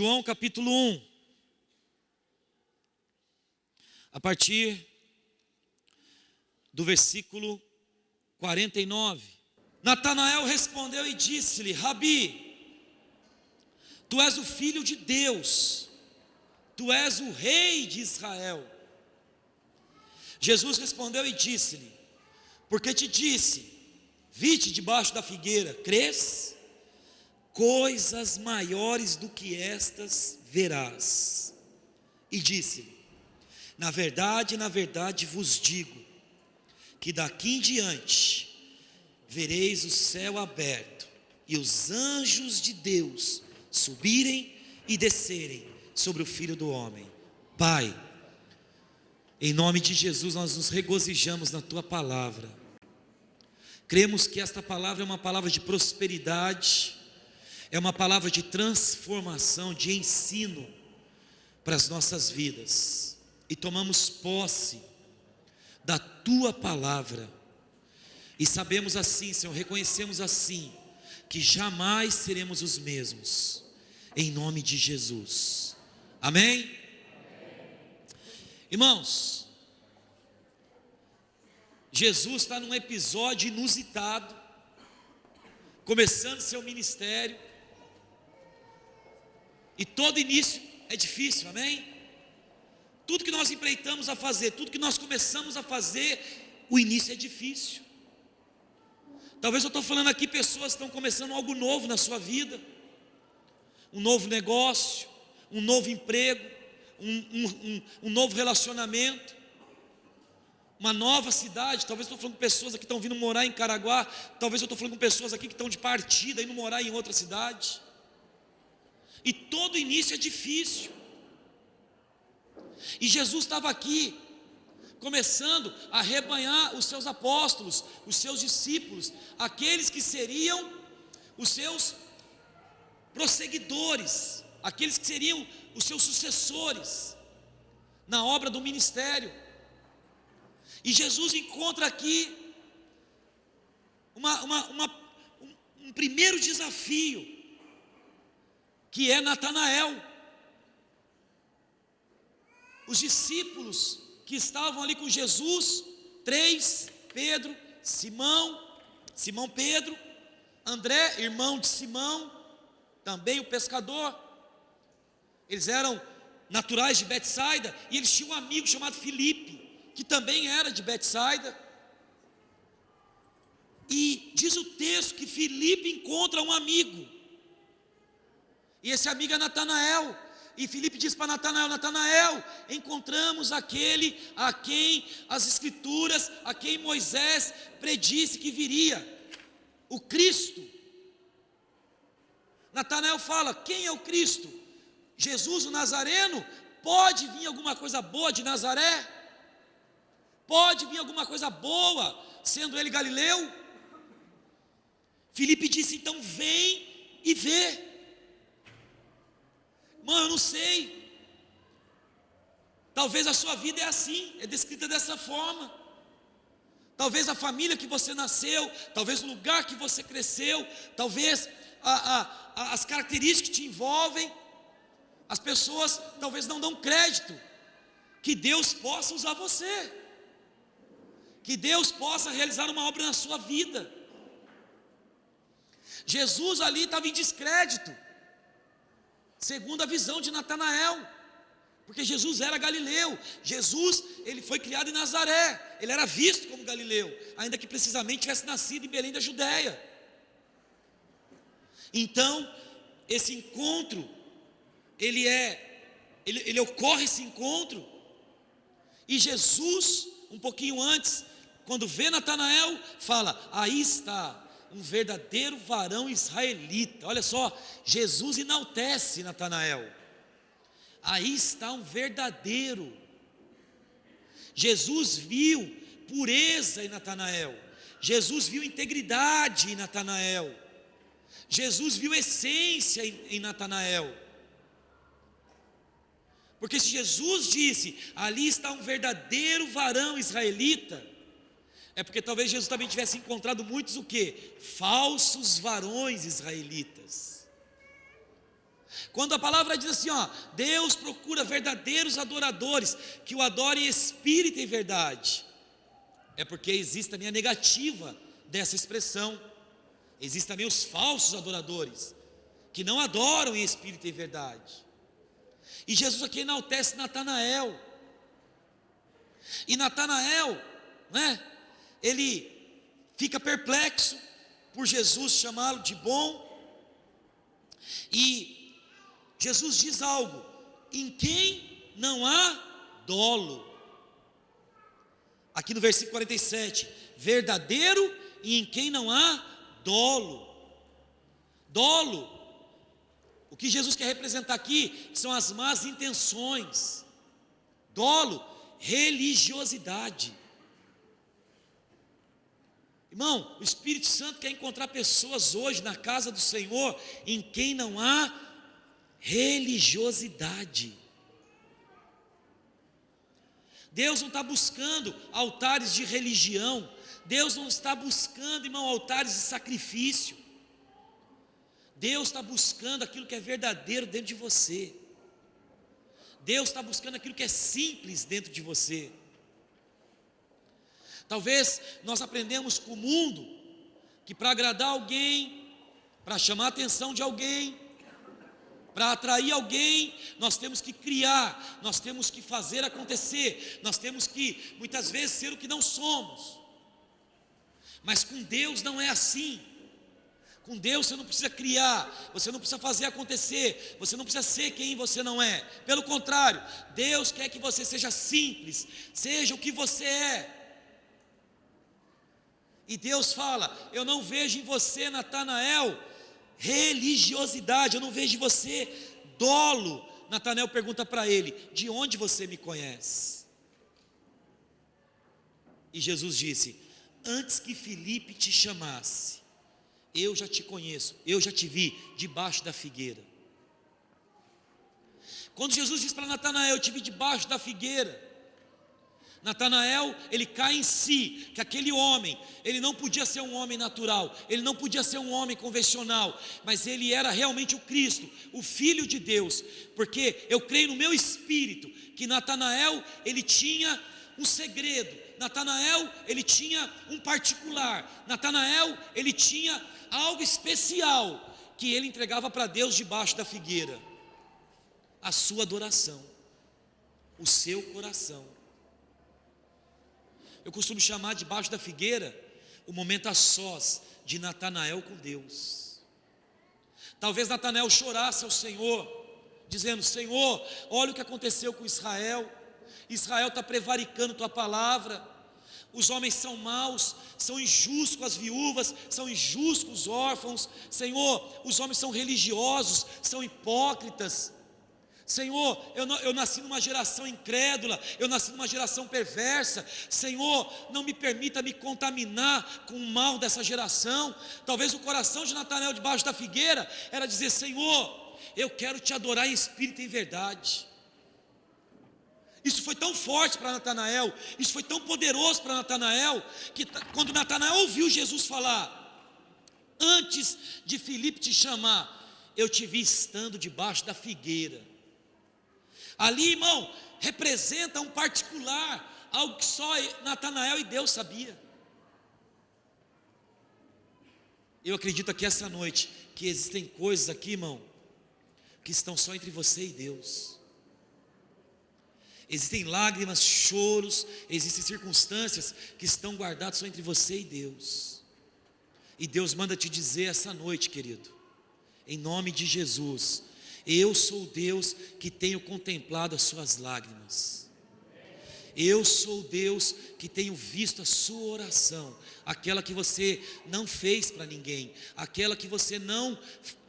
João capítulo 1, a partir do versículo 49. Natanael respondeu e disse-lhe: Rabi, tu és o filho de Deus, tu és o rei de Israel. Jesus respondeu e disse-lhe: porque te disse, vi-te debaixo da figueira, crês? Coisas maiores do que estas verás. E disse-lhe: na verdade vos digo, que daqui em diante vereis o céu aberto e os anjos de Deus subirem e descerem sobre o Filho do Homem. Pai, em nome de Jesus nós nos regozijamos na Tua palavra. Cremos que esta palavra é uma palavra de prosperidade, é uma palavra de transformação, de ensino para as nossas vidas. E tomamos posse da Tua palavra. E sabemos assim, Senhor, reconhecemos assim, que jamais seremos os mesmos. Em nome de Jesus. Amém? Irmãos, Jesus está num episódio inusitado, começando seu ministério, e todo início é difícil, amém? Tudo que nós empreitamos a fazer, tudo que nós começamos a fazer, o início é difícil. Talvez eu estou falando aqui, pessoas que estão começando algo novo na sua vida, um novo negócio, um novo emprego, um novo relacionamento, uma nova cidade. Talvez eu estou falando com pessoas aqui que estão vindo morar em Caraguá, talvez eu estou falando com pessoas aqui que estão de partida, indo morar em outra cidade. E todo início é difícil. E Jesus estava aqui, começando a rebanhar os seus apóstolos, os seus discípulos, aqueles que seriam os seus prosseguidores, aqueles que seriam os seus sucessores na obra do ministério. E Jesus encontra aqui um primeiro desafio, que é Natanael. Os discípulos que estavam ali com Jesus, 3, Pedro, Simão Pedro, André, irmão de Simão, também o pescador. Eles eram naturais de Betsaida, e eles tinham um amigo chamado Filipe, que também era de Betsaida. E diz o texto que Filipe encontra um amigo, e esse amigo é Natanael. E Filipe diz para Natanael: Natanael, encontramos aquele a quem as Escrituras, a quem Moisés predisse que viria, o Cristo. Natanael fala: quem é o Cristo? Jesus o Nazareno? Pode vir alguma coisa boa de Nazaré? Pode vir alguma coisa boa, sendo ele galileu? Filipe disse: então vem e vê. Irmão, eu não sei, talvez a sua vida é assim, é descrita dessa forma. Talvez a família que você nasceu, talvez o lugar que você cresceu, talvez as características que te envolvem, as pessoas talvez não dão crédito que Deus possa usar você, que Deus possa realizar uma obra na sua vida. Jesus ali estava em descrédito, segundo a visão de Natanael, porque Jesus era galileu. Jesus, ele foi criado em Nazaré, ele era visto como galileu, ainda que precisamente tivesse nascido em Belém da Judéia. Então, esse encontro, ele ocorre, esse encontro, e Jesus, um pouquinho antes, quando vê Natanael, fala: aí está um verdadeiro varão israelita. Olha só, Jesus enaltece Natanael. Aí está um verdadeiro. Jesus viu pureza em Natanael, Jesus viu integridade em Natanael, Jesus viu essência em Natanael. Porque se Jesus disse: ali está um verdadeiro varão israelita, é porque talvez Jesus também tivesse encontrado muitos o quê? Falsos varões israelitas. Quando a palavra diz assim, ó, Deus procura verdadeiros adoradores, que o adorem em espírito e em verdade, é porque existe também a negativa dessa expressão. Existem também os falsos adoradores, que não adoram em espírito e em verdade. E Jesus aqui enaltece Natanael. E Natanael, né, ele fica perplexo por Jesus chamá-lo de bom. E Jesus diz algo: em quem não há dolo. Aqui no versículo 47, verdadeiro e em quem não há dolo. Dolo, o que Jesus quer representar aqui são as más intenções. Dolo, religiosidade. Irmão, o Espírito Santo quer encontrar pessoas hoje na casa do Senhor em quem não há religiosidade. Deus não está buscando altares de religião. Deus não está buscando, irmão, altares de sacrifício. Deus está buscando aquilo que é verdadeiro dentro de você. Deus está buscando aquilo que é simples dentro de você. Talvez nós aprendemos com o mundo que para agradar alguém, para chamar a atenção de alguém, para atrair alguém, nós temos que criar, nós temos que fazer acontecer, nós temos que muitas vezes ser o que não somos. Mas com Deus não é assim. Com Deus você não precisa criar, você não precisa fazer acontecer, você não precisa ser quem você não é. Pelo contrário, Deus quer que você seja simples, seja o que você é. E Deus fala: eu não vejo em você, Natanael, religiosidade, eu não vejo em você dolo. Natanael pergunta para ele: de onde você me conhece? E Jesus disse: antes que Filipe te chamasse, eu já te conheço, eu já te vi debaixo da figueira. Quando Jesus diz para Natanael: eu te vi debaixo da figueira, Natanael, ele cai em si, que aquele homem, ele não podia ser um homem natural, ele não podia ser um homem convencional, mas ele era realmente o Cristo, o Filho de Deus, porque eu creio no meu espírito, que Natanael, ele tinha um segredo, Natanael, ele tinha um particular, Natanael, ele tinha algo especial, que ele entregava para Deus debaixo da figueira, a sua adoração, o seu coração. Eu costumo chamar debaixo da figueira o momento a sós de Natanael com Deus. Talvez Natanael chorasse ao Senhor, dizendo: Senhor, olha o que aconteceu com Israel. Israel está prevaricando tua palavra. Os homens são maus, são injustos com as viúvas, são injustos com os órfãos. Senhor, os homens são religiosos, são hipócritas. Senhor, eu nasci numa geração incrédula, eu nasci numa geração perversa. Senhor, não me permita me contaminar com o mal dessa geração. Talvez o coração de Natanael debaixo da figueira era dizer: Senhor, eu quero te adorar em espírito e em verdade. Isso foi tão forte para Natanael, isso foi tão poderoso para Natanael, que quando Natanael ouviu Jesus falar: antes de Filipe te chamar, eu te vi estando debaixo da figueira. Ali, irmão, representa um particular, algo que só Natanael e Deus sabia. Eu acredito aqui essa noite que existem coisas aqui, irmão, que estão só entre você e Deus. Existem lágrimas, choros, existem circunstâncias que estão guardadas só entre você e Deus. E Deus manda te dizer essa noite, querido, em nome de Jesus: eu sou Deus que tenho contemplado as suas lágrimas. Eu sou Deus que tenho visto a sua oração, aquela que você não fez para ninguém, aquela que você não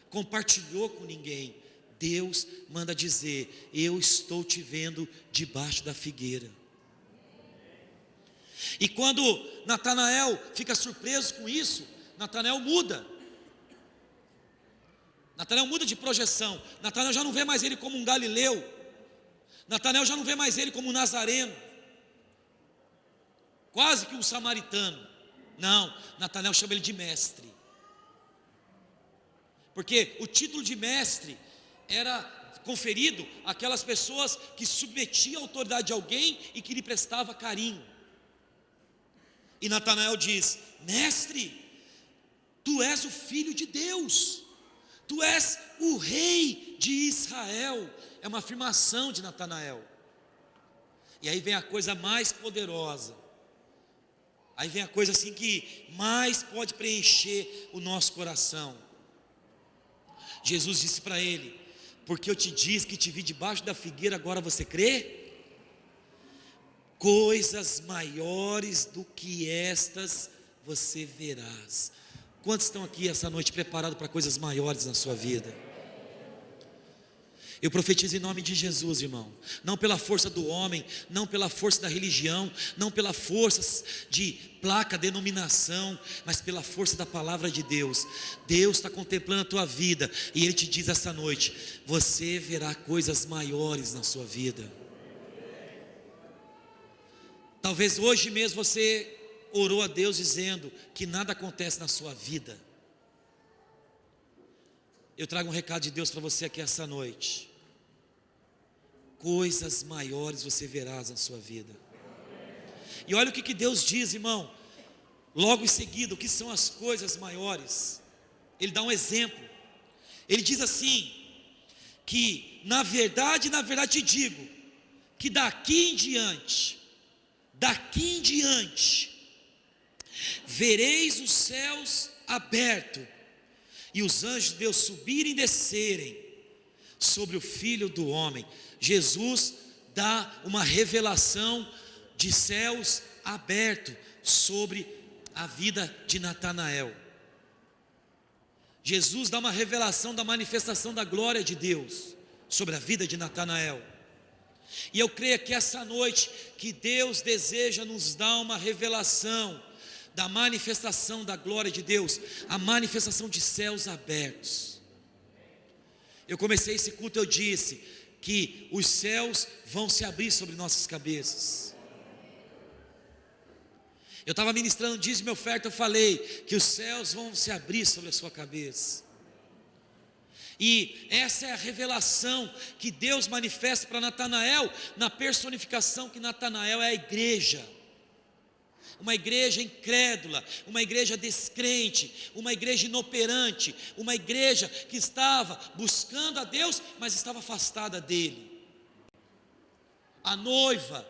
compartilhou com ninguém. Deus manda dizer: eu estou te vendo debaixo da figueira. E quando Natanael fica surpreso com isso, Natanael muda. Natanael muda de projeção. Natanael já não vê mais ele como um galileu. Natanael já não vê mais ele como um nazareno, quase que um samaritano. Não, Natanael chama ele de mestre. Porque o título de mestre era conferido àquelas pessoas que submetiam a autoridade de alguém e que lhe prestava carinho. E Natanael diz: mestre, tu és o filho de Deus, tu és o rei de Israel. É uma afirmação de Natanael. E aí vem a coisa mais poderosa, aí vem a coisa assim que mais pode preencher o nosso coração. Jesus disse para ele: porque eu te disse que te vi debaixo da figueira, agora você crê? Coisas maiores do que estas você verás. Quantos estão aqui essa noite preparados para coisas maiores na sua vida? Eu profetizo em nome de Jesus, irmão. Não pela força do homem, não pela força da religião, não pela força de placa, denominação, mas pela força da palavra de Deus. Deus está contemplando a tua vida e Ele te diz essa noite: você verá coisas maiores na sua vida. Talvez hoje mesmo você orou a Deus dizendo que nada acontece na sua vida. Eu trago um recado de Deus para você aqui essa noite. Coisas maiores você verás na sua vida. E olha o que Deus diz, irmão. Logo em seguida, o que são as coisas maiores? Ele dá um exemplo. Ele diz assim, que na verdade te digo, que daqui em diante, vereis os céus abertos, e os anjos de Deus subirem e descerem sobre o Filho do Homem. Jesus dá uma revelação de céus abertos sobre a vida de Natanael. Jesus dá uma revelação da manifestação da glória de Deus sobre a vida de Natanael. E eu creio que essa noite, que Deus deseja nos dar uma revelação da manifestação da glória de Deus, a manifestação de céus abertos. Eu comecei esse culto, eu disse que os céus vão se abrir sobre nossas cabeças. Eu estava ministrando dízimo e oferta, eu falei que os céus vão se abrir sobre a sua cabeça. E essa é a revelação que Deus manifesta para Natanael, na personificação que Natanael é a igreja. Uma igreja incrédula, uma igreja descrente, uma igreja inoperante, uma igreja que estava buscando a Deus, mas estava afastada dele. A noiva,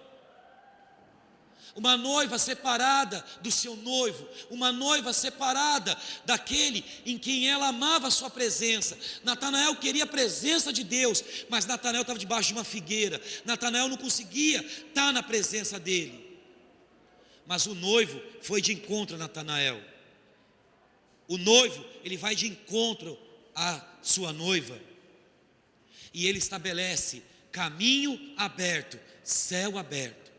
uma noiva separada do seu noivo, uma noiva separada daquele em quem ela amava a sua presença. Natanael queria a presença de Deus, mas Natanael estava debaixo de uma figueira. Natanael não conseguia estar na presença dele. Mas o noivo foi de encontro a Natanael. O noivo, ele vai de encontro à sua noiva, e ele estabelece caminho aberto, céu aberto.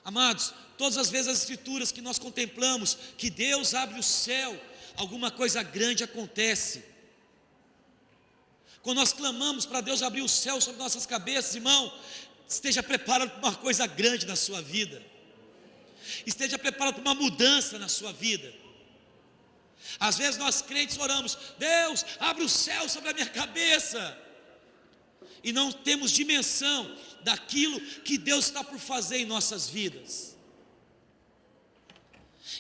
Amados, todas as vezes as escrituras que nós contemplamos que Deus abre o céu, alguma coisa grande acontece. Quando nós clamamos para Deus abrir o céu sobre nossas cabeças, irmão, esteja preparado para uma coisa grande na sua vida. Esteja preparado para uma mudança na sua vida. Às vezes nós crentes oramos: Deus, abre o céu sobre a minha cabeça, e não temos dimensão daquilo que Deus está por fazer em nossas vidas.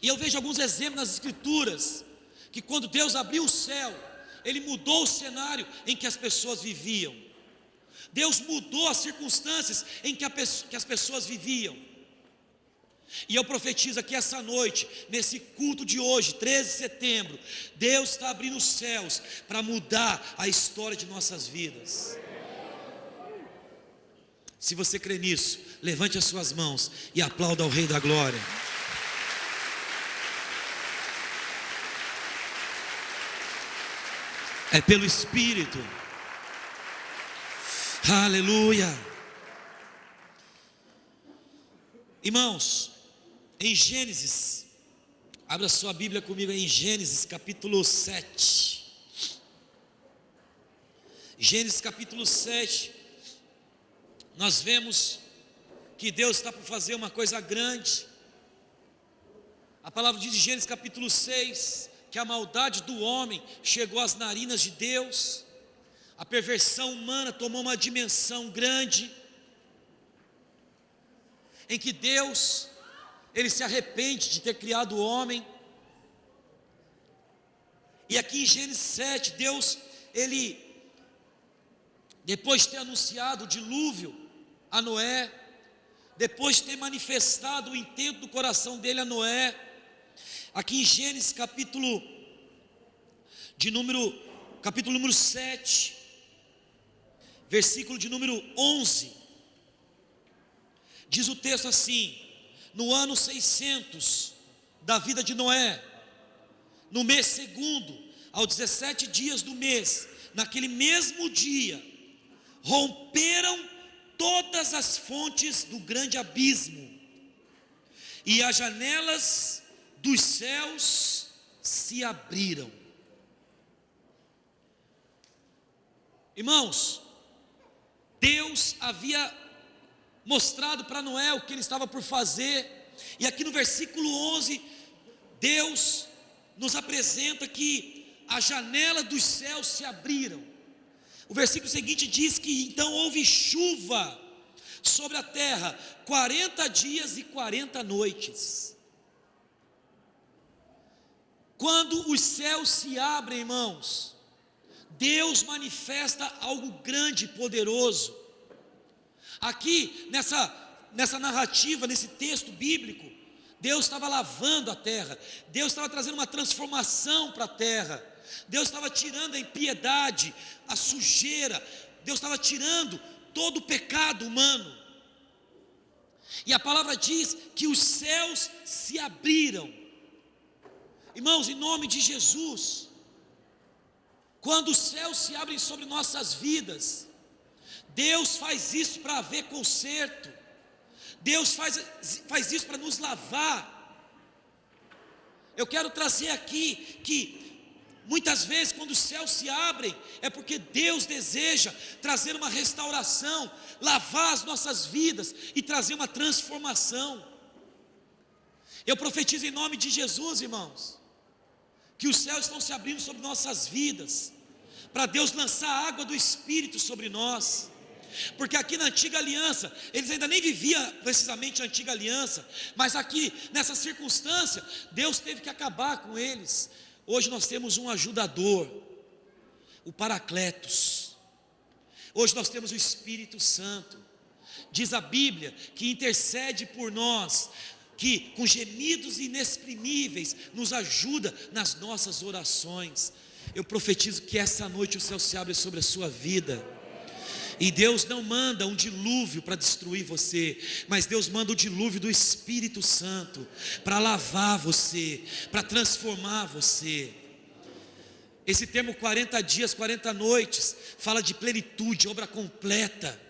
E eu vejo alguns exemplos nas escrituras, que quando Deus abriu o céu, Ele mudou o cenário em que as pessoas viviam. Deus mudou as circunstâncias em que as pessoas viviam. E eu profetizo aqui essa noite, nesse culto de hoje, 13 de setembro, Deus está abrindo os céus para mudar a história de nossas vidas. Se você crê nisso, levante as suas mãos e aplauda ao Rei da Glória. É pelo Espírito. Aleluia. Irmãos, em Gênesis, abra sua Bíblia comigo em Gênesis capítulo 7. Gênesis capítulo 7, nós vemos que Deus está por fazer uma coisa grande. A palavra diz em Gênesis capítulo 6, que a maldade do homem chegou às narinas de Deus. a perversão humana tomou uma dimensão grande, em que Deus, Ele se arrepende de ter criado o homem. E aqui em Gênesis 7, Deus, Ele, depois de ter anunciado o dilúvio a Noé, depois de ter manifestado o intento do coração dele a Noé, aqui em Gênesis capítulo número 7, versículo de número 11, diz o texto assim: no ano 600 da vida de Noé, no mês segundo, aos 17 dias do mês, naquele mesmo dia, romperam todas as fontes do grande abismo, e as janelas dos céus se abriram. Irmãos, Deus havia mostrado para Noé o que ele estava por fazer, e aqui no versículo 11, Deus nos apresenta que a janela dos céus se abriram. O versículo seguinte diz que então houve chuva sobre a terra 40 dias e 40 noites. Quando os céus se abrem, irmãos, Deus manifesta algo grande e poderoso. Aqui nessa narrativa, nesse texto bíblico, Deus estava lavando a terra, Deus estava trazendo uma transformação para a terra, Deus estava tirando a impiedade, a sujeira, Deus estava tirando todo o pecado humano. E a palavra diz que os céus se abriram. Irmãos, em nome de Jesus, quando os céus se abrem sobre nossas vidas, Deus faz isso para haver conserto, Deus faz isso para nos lavar. Eu quero trazer aqui que muitas vezes quando os céus se abrem, é porque Deus deseja trazer uma restauração, lavar as nossas vidas e trazer uma transformação. Eu profetizo em nome de Jesus, irmãos, que os céus estão se abrindo sobre nossas vidas, para Deus lançar a água do Espírito sobre nós. Porque aqui na antiga aliança, eles ainda nem viviam precisamente a antiga aliança, mas aqui nessa circunstância, Deus teve que acabar com eles. Hoje nós temos um ajudador, o Paracletos. Hoje nós temos o Espírito Santo. Diz a Bíblia que intercede por nós, que com gemidos inexprimíveis nos ajuda nas nossas orações. Eu profetizo que essa noite o céu se abre sobre a sua vida. E Deus não manda um dilúvio para destruir você, mas Deus manda o dilúvio do Espírito Santo para lavar você, para transformar você. Esse termo 40 dias, 40 noites, fala de plenitude, obra completa.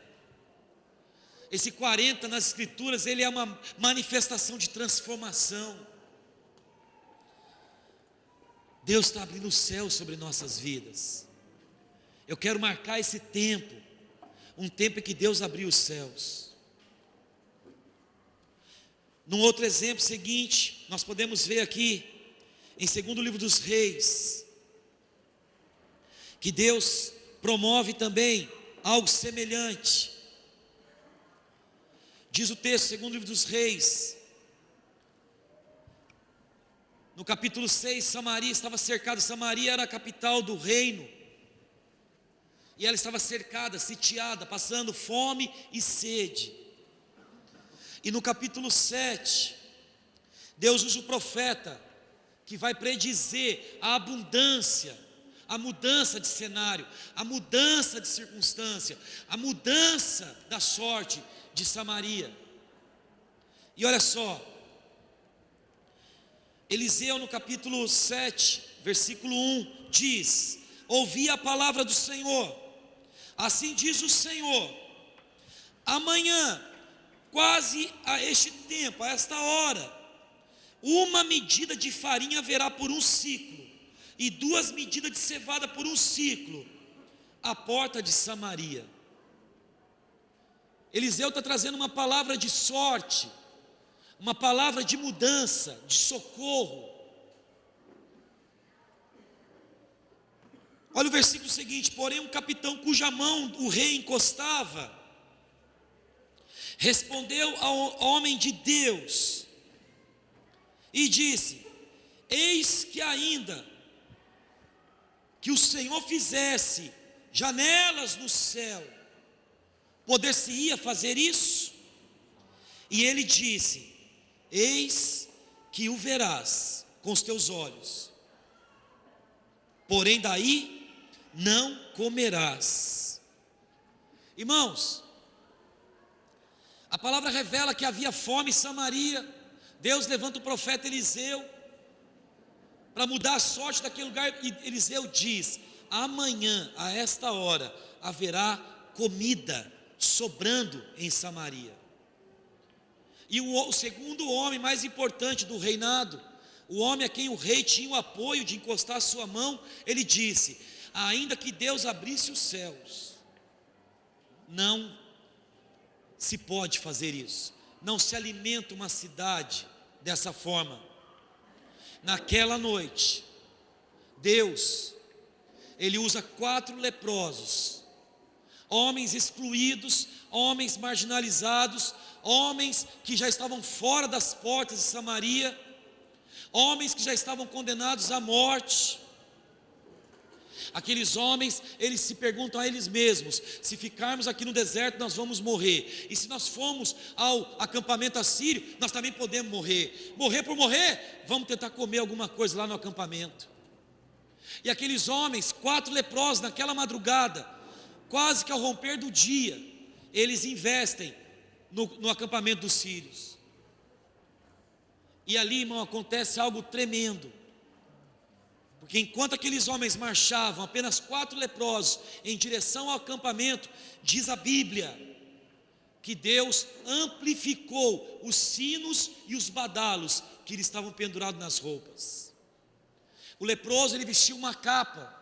Esse 40 nas Escrituras, ele é uma manifestação de transformação. Deus está abrindo o céu sobre nossas vidas. Eu quero marcar esse tempo, um tempo em que Deus abriu os céus. Num outro exemplo seguinte, nós podemos ver aqui, em 2º livro dos Reis, que Deus promove também algo semelhante. Diz o texto, 2º livro dos Reis, no capítulo 6, Samaria estava cercada. Samaria era a capital do reino, e ela estava cercada, sitiada, passando fome e sede. E no capítulo 7, Deus usa o profeta, que vai predizer a abundância, a mudança de cenário, a mudança de circunstância, a mudança da sorte de Samaria. E olha só, Eliseu no capítulo 7, versículo 1, diz: ouvi a palavra do Senhor, assim diz o Senhor, amanhã, quase a este tempo, a esta hora, uma medida de farinha haverá por um ciclo, e 2 medidas de cevada por um ciclo, à porta de Samaria. Eliseu está trazendo uma palavra de sorte, uma palavra de mudança, de socorro. Olha o versículo seguinte: porém um capitão cuja mão o rei encostava, respondeu ao homem de Deus e disse: eis que ainda que o Senhor fizesse janelas no céu, poder-se-ia fazer isso? E ele disse: eis que o verás com os teus olhos, porém daí não comerás. Irmãos, a palavra revela que havia fome em Samaria. Deus levanta o profeta Eliseu para mudar a sorte daquele lugar, e Eliseu diz: amanhã, a esta hora, haverá comida sobrando em Samaria. E o segundo homem mais importante do reinado, o homem a quem o rei tinha o apoio de encostar a sua mão, ele disse: ainda que Deus abrisse os céus, não se pode fazer isso, não se alimenta uma cidade dessa forma. Naquela noite, Deus, Ele usa 4 leprosos, homens excluídos, homens marginalizados, homens que já estavam fora das portas de Samaria, homens que já estavam condenados à morte. Aqueles homens, eles se perguntam a eles mesmos: se ficarmos aqui no deserto nós vamos morrer, e se nós formos ao acampamento assírio, nós também podemos morrer. Morrer por morrer, vamos tentar comer alguma coisa lá no acampamento. E aqueles homens, 4 leprosos, naquela madrugada, quase que ao romper do dia, eles investem no acampamento dos sírios. E ali, irmão, acontece algo tremendo. Porque enquanto aqueles homens marchavam, apenas 4 leprosos, em direção ao acampamento, diz a Bíblia que Deus amplificou os sinos e os badalos que lhe estavam pendurados nas roupas. O leproso, ele vestia uma capa,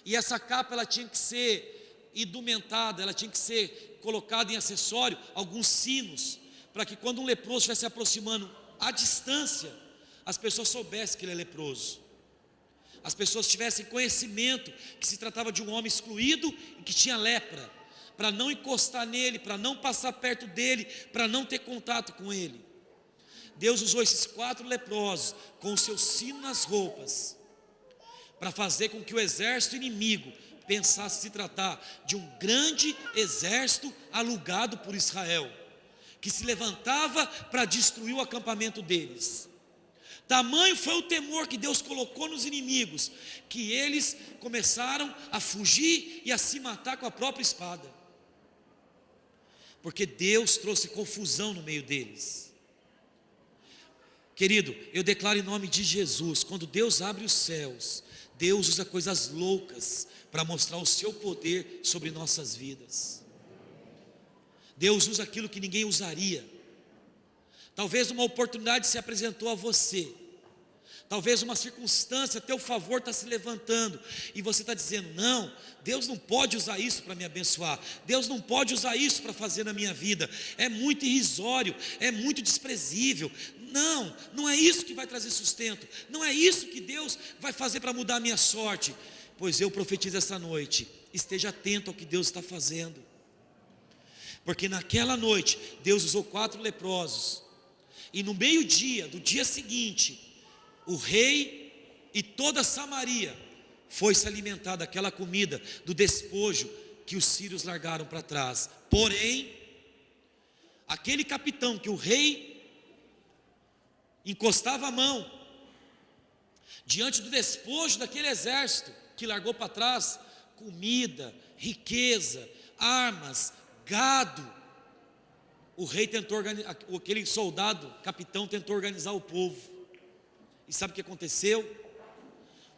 e essa capa ela tinha que ser indumentada, ela tinha que ser colocada em acessório alguns sinos, para que quando um leproso estivesse se aproximando à distância, as pessoas soubessem que ele é leproso. As pessoas tivessem conhecimento que se tratava de um homem excluído e que tinha lepra, para não encostar nele, para não passar perto dele, para não ter contato com ele. Deus usou esses 4 leprosos com o seu sino nas roupas, para fazer com que o exército inimigo pensasse se tratar de um grande exército alugado por Israel, que se levantava para destruir o acampamento deles. Tamanho foi o temor que Deus colocou nos inimigos, que eles começaram a fugir e a se matar com a própria espada, porque Deus trouxe confusão no meio deles. Querido, eu declaro em nome de Jesus, quando Deus abre os céus, Deus usa coisas loucas para mostrar o seu poder sobre nossas vidas. Deus usa aquilo que ninguém usaria. Talvez uma oportunidade se apresentou a você, talvez uma circunstância a teu favor está se levantando, e você está dizendo: não, Deus não pode usar isso para me abençoar, Deus não pode usar isso para fazer na minha vida, é muito irrisório, é muito desprezível. Não, não é isso que vai trazer sustento, não é isso que Deus vai fazer para mudar a minha sorte. Pois eu profetizo essa noite: esteja atento ao que Deus está fazendo, porque naquela noite Deus usou 4 leprosos, e no meio-dia do dia seguinte, o rei e toda Samaria foi se alimentar daquela comida, do despojo que os sírios largaram para trás. Porém, aquele capitão que o rei encostava a mão, diante do despojo daquele exército que largou para trás comida, riqueza, armas, gado, o rei tentou organizar, aquele soldado, capitão, tentou organizar o povo. E sabe o que aconteceu?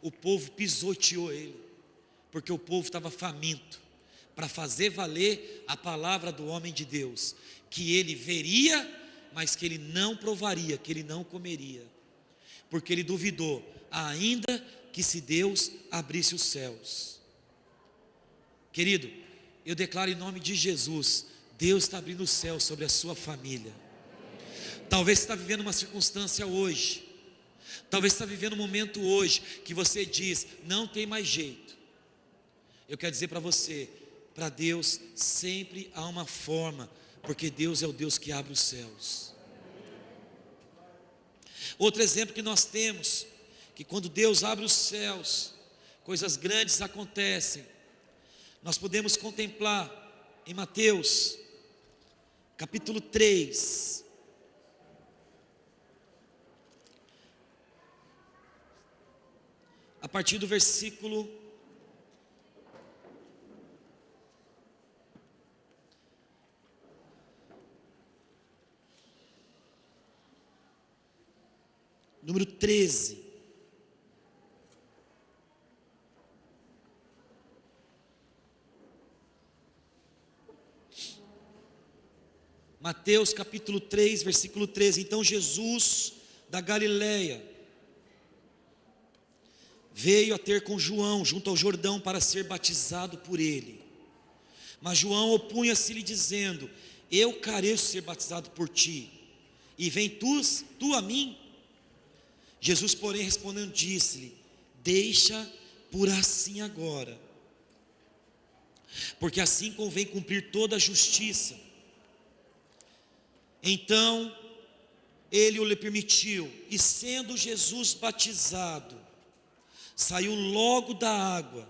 O povo pisoteou ele, porque o povo estava faminto para fazer valer a palavra do homem de Deus, que ele veria, mas que ele não provaria, que ele não comeria, porque ele duvidou, ainda que se Deus abrisse os céus. Querido, eu declaro em nome de Jesus: Deus está abrindo o céu sobre a sua família. Talvez você está vivendo uma circunstância hoje, talvez você está vivendo um momento hoje, que você diz: não tem mais jeito, Eu quero dizer para você, para Deus sempre há uma forma, porque Deus é o Deus que abre os céus. Outro exemplo que nós temos, que quando Deus abre os céus, coisas grandes acontecem. Nós podemos contemplar em Mateus, capítulo 3, a partir do versículo número 13. Mateus capítulo 3, versículo 13. Então Jesus da Galileia veio a ter com João junto ao Jordão para ser batizado por ele. Mas João opunha-se-lhe dizendo: eu careço ser batizado por ti, e vem tu a mim? Jesus, porém, respondendo, disse-lhe: deixa por assim agora, porque assim convém cumprir toda a justiça. Então ele o lhe permitiu, e sendo Jesus batizado, saiu logo da água,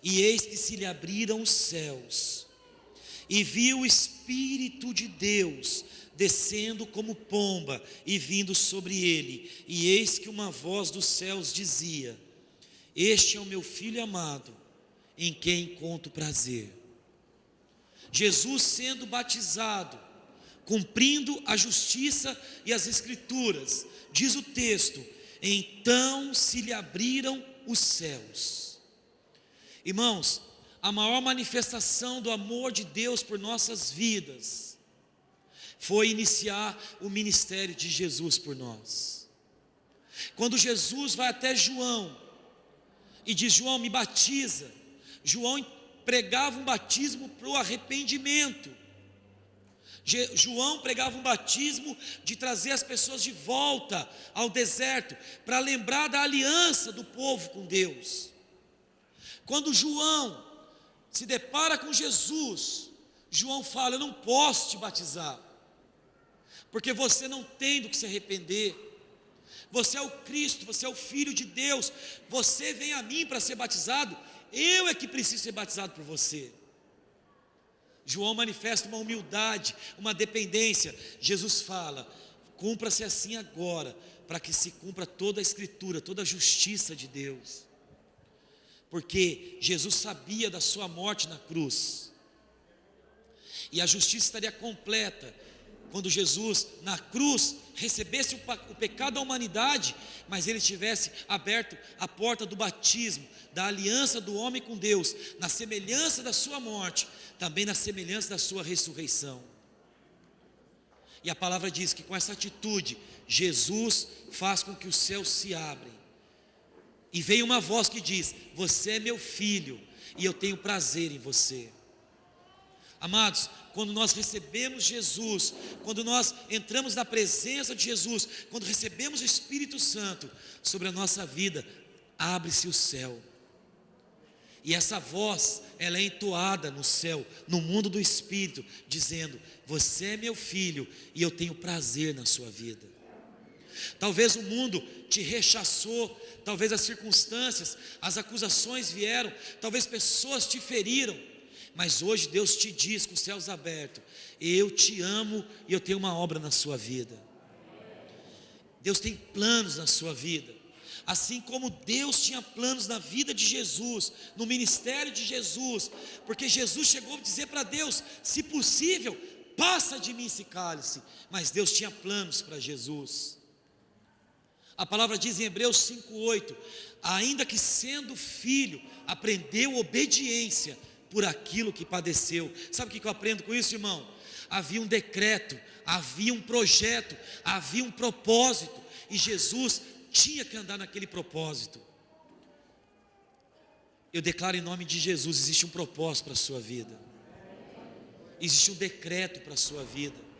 e eis que se lhe abriram os céus, e viu o Espírito de Deus descendo como pomba e vindo sobre ele, e eis que uma voz dos céus dizia: este é o meu Filho amado, em quem encontro prazer. Jesus sendo batizado, cumprindo a justiça e as Escrituras, diz o texto, então se lhe abriram os céus. Irmãos, a maior manifestação do amor de Deus por nossas vidas foi iniciar o ministério de Jesus por nós. Quando Jesus vai até João e diz: João, me batiza. João pregava um batismo para o arrependimento. João pregava um batismo de trazer as pessoas de volta ao deserto, para lembrar da aliança do povo com Deus. Quando João se depara com Jesus, João fala: eu não posso te batizar, porque você não tem do que se arrepender. Você é o Cristo, você é o Filho de Deus, você vem a mim para ser batizado, eu é que preciso ser batizado por você. João manifesta uma humildade, uma dependência. Jesus fala: cumpra-se assim agora, para que se cumpra toda a Escritura, toda a justiça de Deus. Porque Jesus sabia da sua morte na cruz, e a justiça estaria completa quando Jesus na cruz recebesse o pecado da humanidade, mas ele tivesse aberto a porta do batismo, da aliança do homem com Deus, na semelhança da sua morte, também na semelhança da sua ressurreição. E a palavra diz que com essa atitude, Jesus faz com que os céus se abrem, e vem uma voz que diz: você é meu filho, e eu tenho prazer em você. Amados, quando nós recebemos Jesus, quando nós entramos na presença de Jesus, quando recebemos o Espírito Santo sobre a nossa vida, abre-se o céu. E essa voz, ela é entoada no céu, no mundo do Espírito, dizendo: você é meu filho e eu tenho prazer na sua vida. Talvez o mundo te rechaçou, talvez as circunstâncias, as acusações vieram, talvez pessoas te feriram, mas hoje Deus te diz com os céus abertos: eu te amo e eu tenho uma obra na sua vida. Deus tem planos na sua vida, assim como Deus tinha planos na vida de Jesus, no ministério de Jesus, porque Jesus chegou a dizer para Deus: se possível, passa de mim esse cálice. Mas Deus tinha planos para Jesus. A palavra diz em Hebreus 5:8: ainda que sendo filho, aprendeu obediência por aquilo que padeceu. Sabe o que eu aprendo com isso, irmão? Havia um decreto, havia um projeto, havia um propósito, e Jesus tinha que andar naquele propósito. Eu declaro em nome de Jesus: existe um propósito para a sua vida, existe um decreto para a sua vida.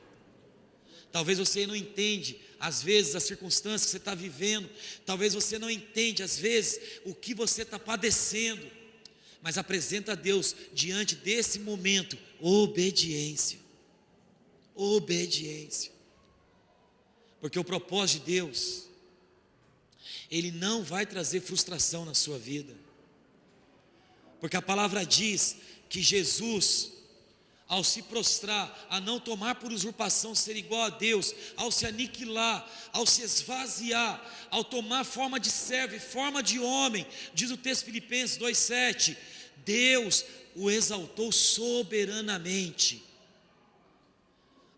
Talvez você não entende, às vezes, as circunstâncias que você está vivendo, talvez você não entende, às vezes, o que você está padecendo, mas apresenta a Deus diante desse momento obediência. Obediência. Porque o propósito de Deus, Ele não vai trazer frustração na sua vida. Porque a palavra diz que Jesus, ao se prostrar, a não tomar por usurpação ser igual a Deus, ao se aniquilar, ao se esvaziar, ao tomar forma de servo e forma de homem, diz o texto Filipenses 2,7, Deus o exaltou soberanamente,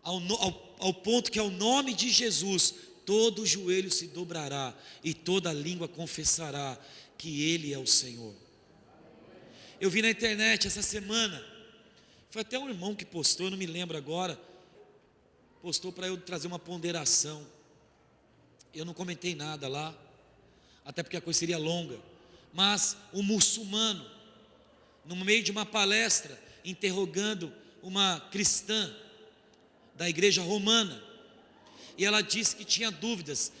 ao ponto que ao nome de Jesus, todo joelho se dobrará, e toda língua confessará que Ele é o Senhor. Eu vi na internet essa semana, foi até um irmão que postou, eu não me lembro agora, postou para eu trazer uma ponderação. Eu não comentei nada lá, até porque a coisa seria longa, mas um muçulmano, no meio de uma palestra, interrogando uma cristã da igreja romana, e ela disse que tinha dúvidas,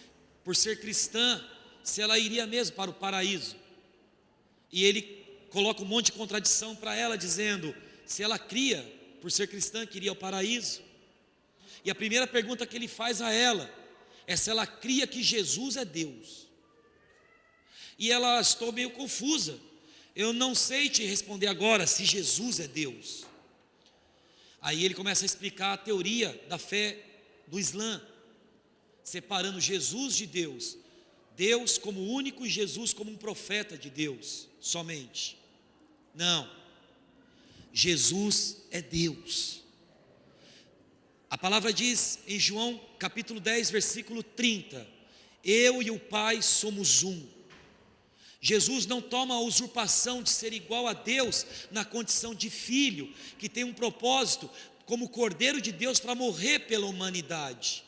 por ser cristã, se ela iria mesmo para o paraíso, e ele coloca um monte de contradição para ela, dizendo, se ela cria, por ser cristã, que iria ao paraíso. E a primeira pergunta que ele faz a ela, é se ela cria que Jesus é Deus. E ela, estou meio confusa, eu não sei te responder agora, se Jesus é Deus. Aí ele começa a explicar a teoria da fé do Islã, separando Jesus de Deus, Deus como único e Jesus como um profeta de Deus, somente. Não, Jesus é Deus. A palavra diz em João capítulo 10, versículo 30, eu e o Pai somos um. Jesus não toma a usurpação de ser igual a Deus na condição de filho, que tem um propósito como Cordeiro de Deus para morrer pela humanidade.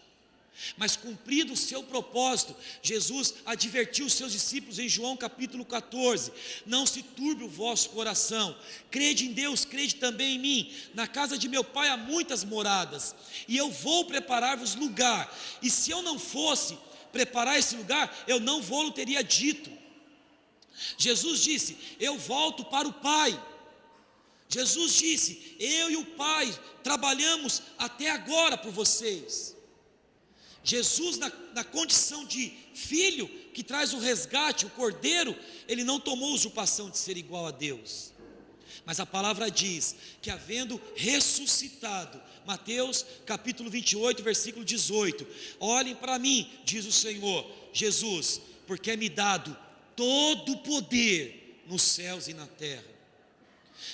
Mas cumprido o seu propósito, Jesus advertiu os seus discípulos em João capítulo 14, não se turbe o vosso coração, crede em Deus, crede também em mim, na casa de meu Pai há muitas moradas, e eu vou preparar-vos lugar, e se eu não fosse preparar esse lugar, eu não vou-lo teria dito. Jesus disse, eu volto para o Pai. Jesus disse, eu e o Pai trabalhamos até agora por vocês. Jesus, na condição de filho, que traz o resgate, o cordeiro, ele não tomou usurpação de ser igual a Deus. Mas a palavra diz que havendo ressuscitado, Mateus capítulo 28, versículo 18, olhem para mim, diz o Senhor, Jesus, porque é me dado todo o poder nos céus e na terra.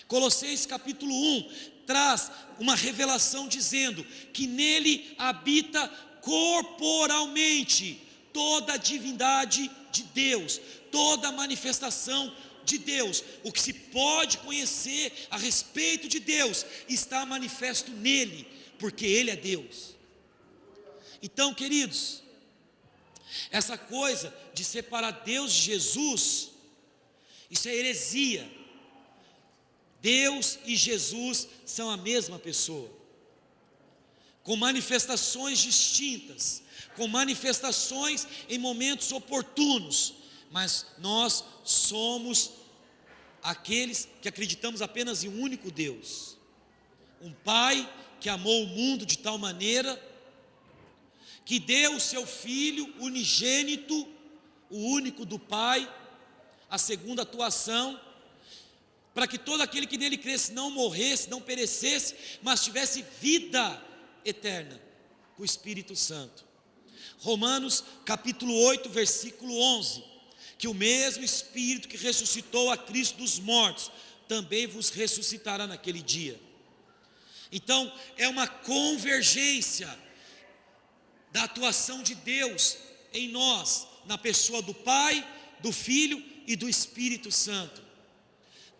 Colossenses capítulo 1, traz uma revelação dizendo que nele habita corporalmente toda a divindade de Deus, toda a manifestação de Deus, o que se pode conhecer a respeito de Deus, está manifesto nele, porque ele é Deus. Então, queridos, essa coisa de separar Deus de Jesus, isso é heresia. Deus e Jesus são a mesma pessoa, com manifestações distintas, com manifestações em momentos oportunos, mas nós somos aqueles que acreditamos apenas em um único Deus, um Pai que amou o mundo de tal maneira, que deu o seu Filho unigênito, o único do Pai, a segunda atuação, para que todo aquele que nele cresce não morresse, não perecesse, mas tivesse vida eterna, com o Espírito Santo. Romanos capítulo 8, versículo 11, que o mesmo Espírito que ressuscitou a Cristo dos mortos, também vos ressuscitará naquele dia. Então, é uma convergência da atuação de Deus em nós, na pessoa do Pai, do Filho e do Espírito Santo.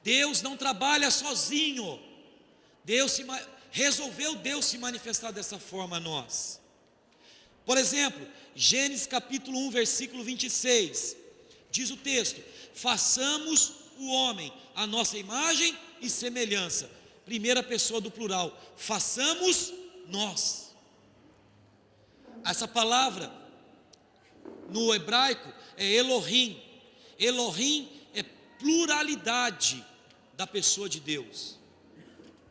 Deus não trabalha sozinho, resolveu Deus se manifestar dessa forma a nós. Por exemplo, Gênesis capítulo 1, versículo 26, diz o texto, façamos o homem a nossa imagem e semelhança, primeira pessoa do plural, façamos nós. Essa palavra no hebraico é Elohim. Elohim é pluralidade, da pessoa de Deus,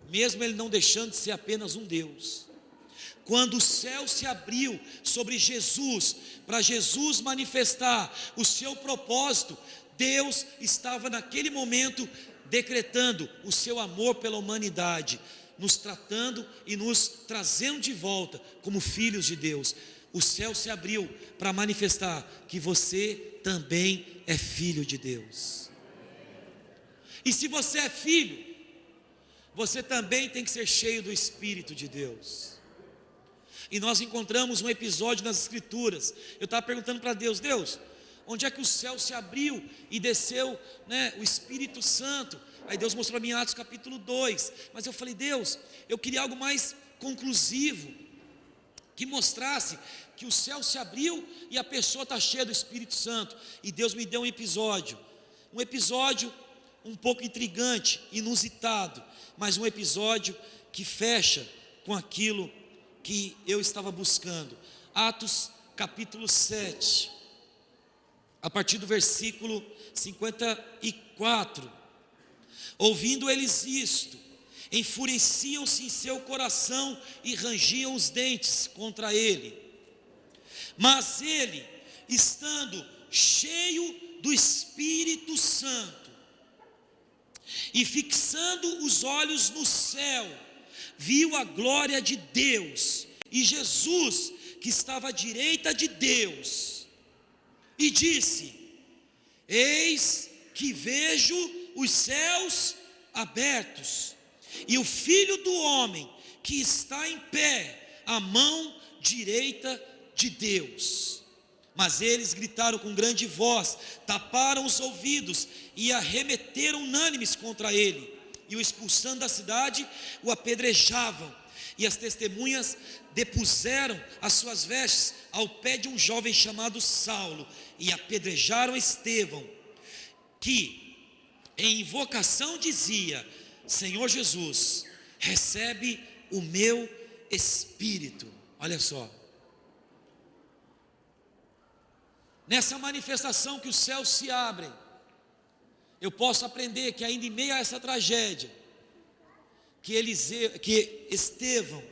mesmo ele não deixando de ser apenas um Deus. Quando o céu se abriu sobre Jesus, para Jesus manifestar o seu propósito, Deus estava naquele momento decretando o seu amor pela humanidade, nos tratando e nos trazendo de volta como filhos de Deus. O céu se abriu para manifestar que você também é filho de Deus. E se você é filho, você também tem que ser cheio do Espírito de Deus. E nós encontramos um episódio nas Escrituras. Eu estava perguntando para Deus: Deus, onde é que o céu se abriu e desceu, o Espírito Santo? Aí Deus mostrou para mim em Atos capítulo 2. Mas eu falei: Deus, eu queria algo mais conclusivo, que mostrasse que o céu se abriu e a pessoa está cheia do Espírito Santo. E Deus me deu um episódio um pouco intrigante, inusitado, mas um episódio que fecha com aquilo que eu estava buscando. Atos capítulo 7, a partir do versículo 54. Ouvindo eles isto, enfureciam-se em seu coração e rangiam os dentes contra ele. Mas ele, estando cheio do Espírito Santo, e fixando os olhos no céu, viu a glória de Deus e Jesus que estava à direita de Deus, e disse: eis que vejo os céus abertos e o Filho do homem que está em pé à mão direita de Deus. Mas eles gritaram com grande voz, taparam os ouvidos e arremeteram unânimes contra ele, e o expulsando da cidade, o apedrejavam. E as testemunhas depuseram as suas vestes ao pé de um jovem chamado Saulo, e apedrejaram Estevão, que em invocação dizia: Senhor Jesus, recebe o meu espírito. Olha só, nessa manifestação que os céus se abrem, eu posso aprender que ainda em meio a essa tragédia, que Estevão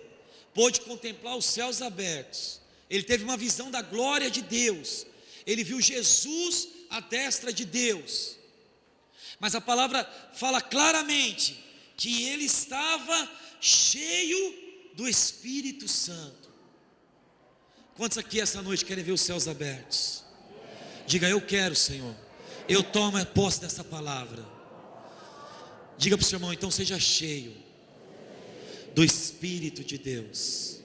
pôde contemplar os céus abertos. Ele teve uma visão da glória de Deus, ele viu Jesus à destra de Deus. Mas a palavra fala claramente que ele estava cheio do Espírito Santo. Quantos aqui essa noite querem ver os céus abertos? Diga: eu quero, Senhor. Eu tomo posse dessa palavra. Diga para o seu irmão: então seja cheio do Espírito de Deus.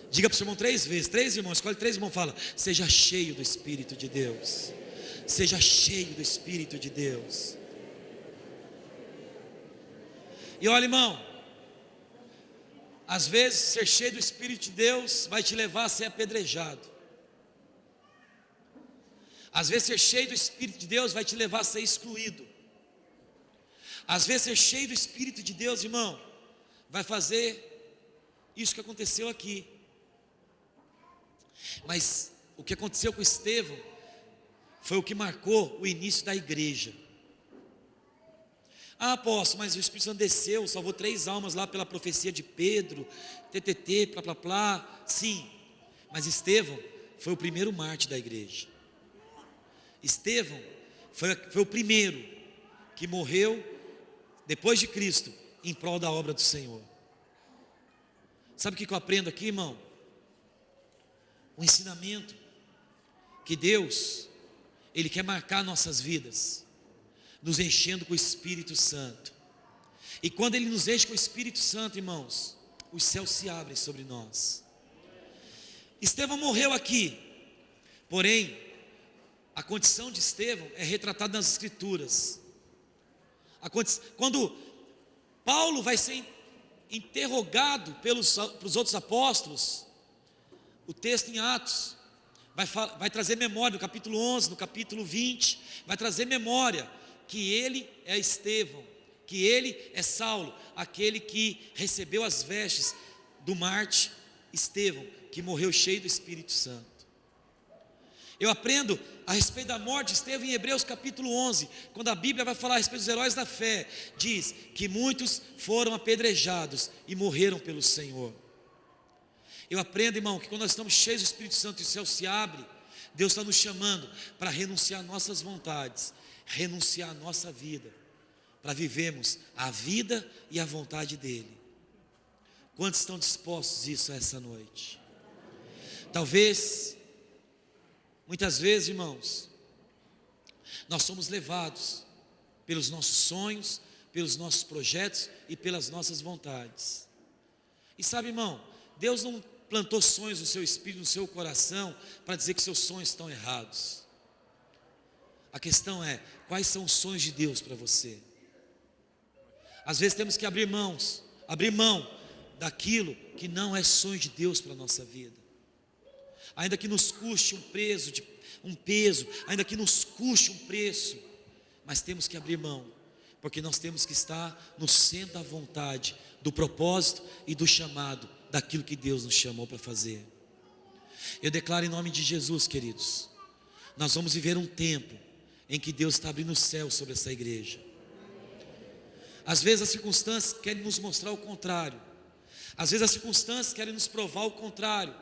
Diga para o seu irmão 3 vezes, 3 irmãos, escolhe 3 irmãos, fala: seja cheio do Espírito de Deus. Seja cheio do Espírito de Deus. E olha, irmão, às vezes ser cheio do Espírito de Deus vai te levar a ser apedrejado. Às vezes ser cheio do Espírito de Deus vai te levar a ser excluído. Às vezes ser cheio do Espírito de Deus, irmão, vai fazer isso que aconteceu aqui. Mas o que aconteceu com Estevão foi o que marcou o início da igreja. Ah, apóstolo, mas o Espírito Santo desceu, salvou 3 almas lá pela profecia de Pedro, TTT, plá, plá, plá. Sim, mas Estevão foi o primeiro mártir da igreja. Estevão foi o primeiro que morreu depois de Cristo em prol da obra do Senhor. Sabe o que eu aprendo aqui, irmão? O ensinamento que Deus, Ele quer marcar nossas vidas, nos enchendo com o Espírito Santo. E quando Ele nos enche com o Espírito Santo, irmãos, os céus se abrem sobre nós. Estevão morreu aqui, porém a condição de Estevão é retratada nas Escrituras. Quando Paulo vai ser interrogado pelos outros apóstolos, o texto em Atos vai trazer memória, no capítulo 11, no capítulo 20, vai trazer memória que ele é Estevão, que ele é Saulo, aquele que recebeu as vestes do mártir Estevão, que morreu cheio do Espírito Santo. Eu aprendo a respeito da morte de Estevão em Hebreus capítulo 11, quando a Bíblia vai falar a respeito dos heróis da fé, diz que muitos foram apedrejados e morreram pelo Senhor. Eu aprendo, irmão, que quando nós estamos cheios do Espírito Santo e o céu se abre, Deus está nos chamando para renunciar nossas vontades, renunciar a nossa vida, para vivermos a vida e a vontade dEle. Quantos estão dispostos a isso essa noite? Talvez, muitas vezes, irmãos, nós somos levados pelos nossos sonhos, pelos nossos projetos e pelas nossas vontades. E sabe, irmão, Deus não plantou sonhos no seu espírito, no seu coração, para dizer que seus sonhos estão errados. A questão é, quais são os sonhos de Deus para você? Às vezes temos que abrir mão daquilo que não é sonho de Deus para a nossa vida. Ainda que nos custe um peso, ainda que nos custe um preço, mas temos que abrir mão, porque nós temos que estar no centro da vontade, do propósito e do chamado, daquilo que Deus nos chamou para fazer. Eu declaro em nome de Jesus, queridos, nós vamos viver um tempo em que Deus está abrindo o céu sobre essa igreja. Às vezes as circunstâncias querem nos mostrar o contrário, às vezes as circunstâncias querem nos provar o contrário,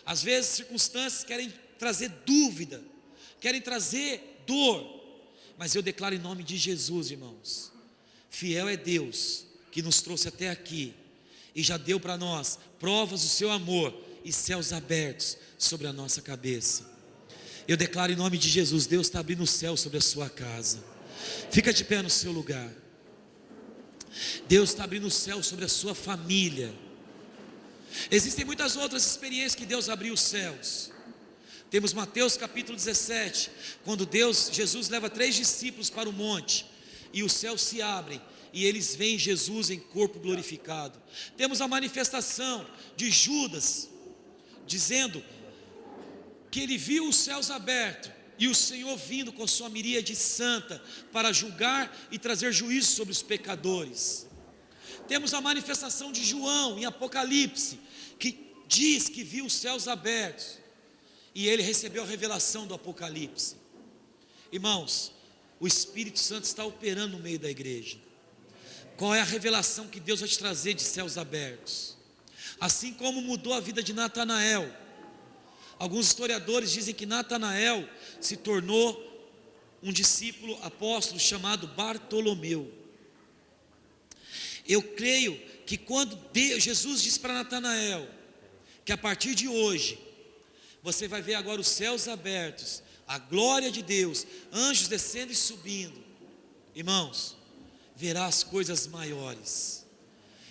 às vezes as circunstâncias querem trazer dúvida, querem trazer dor, mas eu declaro em nome de Jesus, irmãos, fiel é Deus que nos trouxe até aqui e já deu para nós provas do seu amor e céus abertos sobre a nossa cabeça. Eu declaro em nome de Jesus, Deus está abrindo o céu sobre a sua casa. Fica de pé no seu lugar. Deus está abrindo o céu sobre a sua família. Existem muitas outras experiências que Deus abriu os céus. Temos Mateus capítulo 17, quando Jesus leva 3 discípulos para o monte, e os céus se abrem, e eles veem Jesus em corpo glorificado. Temos a manifestação de Judas, dizendo que ele viu os céus abertos, e o Senhor vindo com sua miríade santa, para julgar e trazer juízo sobre os pecadores. Temos a manifestação de João em Apocalipse, que diz que viu os céus abertos, e ele recebeu a revelação do Apocalipse. Irmãos, o Espírito Santo está operando no meio da igreja. Qual é a revelação que Deus vai te trazer de céus abertos? Assim como mudou a vida de Natanael. Alguns historiadores dizem que Natanael se tornou um discípulo apóstolo chamado Bartolomeu. Eu creio que quando Jesus disse para Natanael que a partir de hoje você vai ver agora os céus abertos, a glória de Deus, anjos descendo e subindo, irmãos, verá as coisas maiores.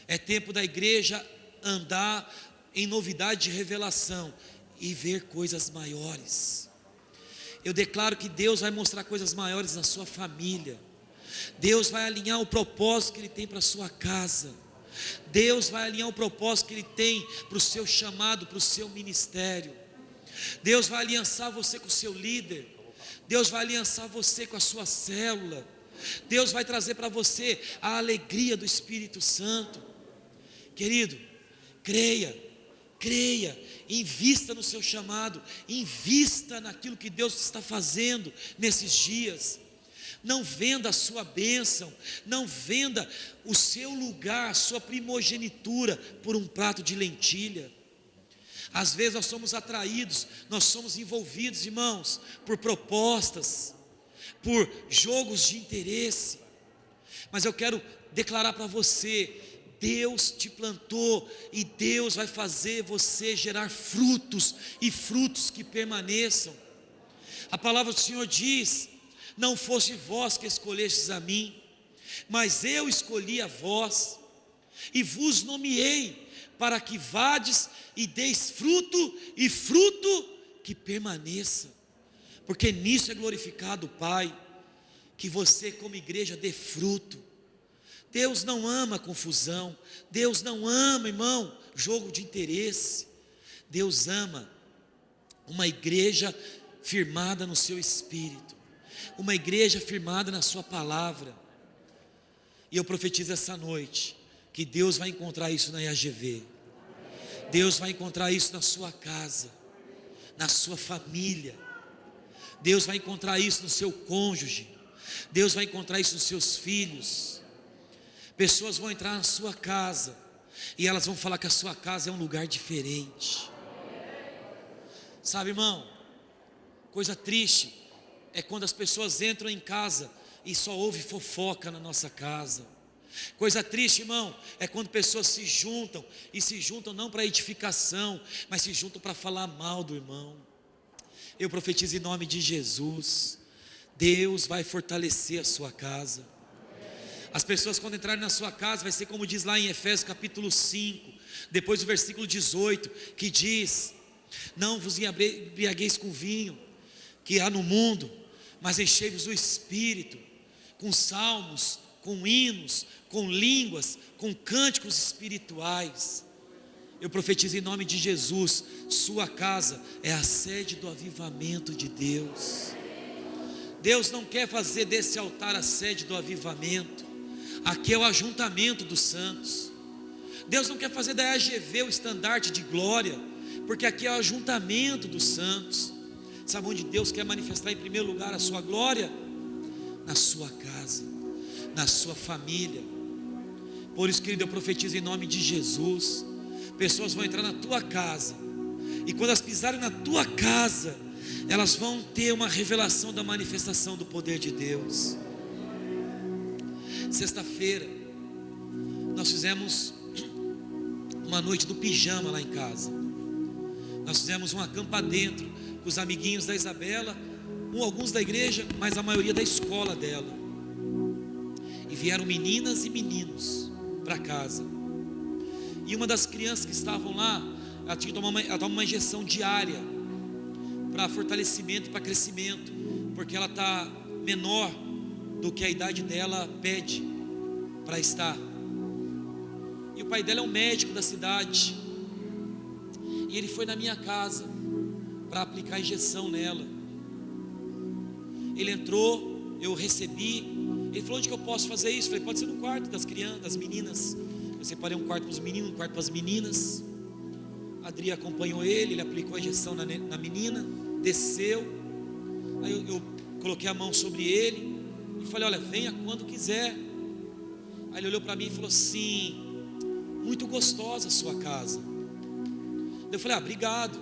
É tempo da igreja andar em novidade de revelação e ver coisas maiores. Eu declaro que Deus vai mostrar coisas maiores na sua família. Deus vai alinhar o propósito que Ele tem para a sua casa. Deus vai alinhar o propósito que Ele tem para o seu chamado, para o seu ministério. Deus vai aliançar você com o seu líder. Deus vai aliançar você com a sua célula. Deus vai trazer para você a alegria do Espírito Santo. Querido, creia, invista no seu chamado, invista naquilo que Deus está fazendo nesses dias. Não venda a sua bênção, não venda o seu lugar, a sua primogenitura por um prato de lentilha. Às vezes nós somos atraídos, nós somos envolvidos, irmãos, por propostas, por jogos de interesse, mas eu quero declarar para você, Deus te plantou e Deus vai fazer você gerar frutos, e frutos que permaneçam. A palavra do Senhor diz: não foste vós que escolhestes a mim, mas eu escolhi a vós, e vos nomeei, para que vades e deis fruto, e fruto que permaneça, porque nisso é glorificado o Pai, que você como igreja dê fruto. Deus não ama confusão, Deus não ama, irmão, jogo de interesse. Deus ama uma igreja firmada no seu espírito, uma igreja firmada na sua palavra. E eu profetizo essa noite que Deus vai encontrar isso na IAGV. Deus vai encontrar isso na sua casa, na sua família. Deus vai encontrar isso no seu cônjuge. Deus vai encontrar isso nos seus filhos. Pessoas vão entrar na sua casa e elas vão falar que a sua casa é um lugar diferente. Sabe, irmão, coisa triste é quando as pessoas entram em casa e só ouve fofoca na nossa casa. Coisa triste, irmão, é quando pessoas se juntam, e se juntam não para edificação, mas se juntam para falar mal do irmão. Eu profetizo em nome de Jesus, Deus vai fortalecer a sua casa. As pessoas quando entrarem na sua casa, vai ser como diz lá em Efésios capítulo 5, depois do versículo 18, que diz: não vos embriagueis com vinho que há no mundo, mas enchei-vos do Espírito, com salmos, com hinos, com línguas, com cânticos espirituais. Eu profetizo em nome de Jesus, sua casa é a sede do avivamento de Deus. Deus não quer fazer desse altar a sede do avivamento. Aqui é o ajuntamento dos santos. Deus não quer fazer da AGV o estandarte de glória, porque aqui é o ajuntamento dos santos. Sabe onde Deus quer manifestar em primeiro lugar a sua glória? Na sua casa, na sua família. Por isso, querido, eu profetizo em nome de Jesus. Pessoas vão entrar na tua casa, e quando elas pisarem na tua casa, elas vão ter uma revelação da manifestação do poder de Deus. Sexta-feira nós fizemos uma noite do pijama lá em casa. Nós fizemos um acampa dentro com os amiguinhos da Isabela, alguns da igreja, mas a maioria da escola dela. E vieram meninas e meninos para casa. E uma das crianças que estavam lá, ela tinha que tomar uma injeção diária para fortalecimento e para crescimento, porque ela está menor do que a idade dela pede para estar. E o pai dela é um médico da cidade, e ele foi na minha casa para aplicar a injeção nela. Ele entrou, eu recebi. Ele falou: onde que eu posso fazer isso? Eu falei: pode ser no quarto das crianças, das meninas. Eu separei um quarto para os meninos, um quarto para as meninas. A Adri acompanhou ele aplicou a injeção na menina, desceu. Aí eu coloquei a mão sobre ele e falei: olha, venha quando quiser. Aí ele olhou para mim e falou assim: muito gostosa a sua casa. Eu falei: obrigado.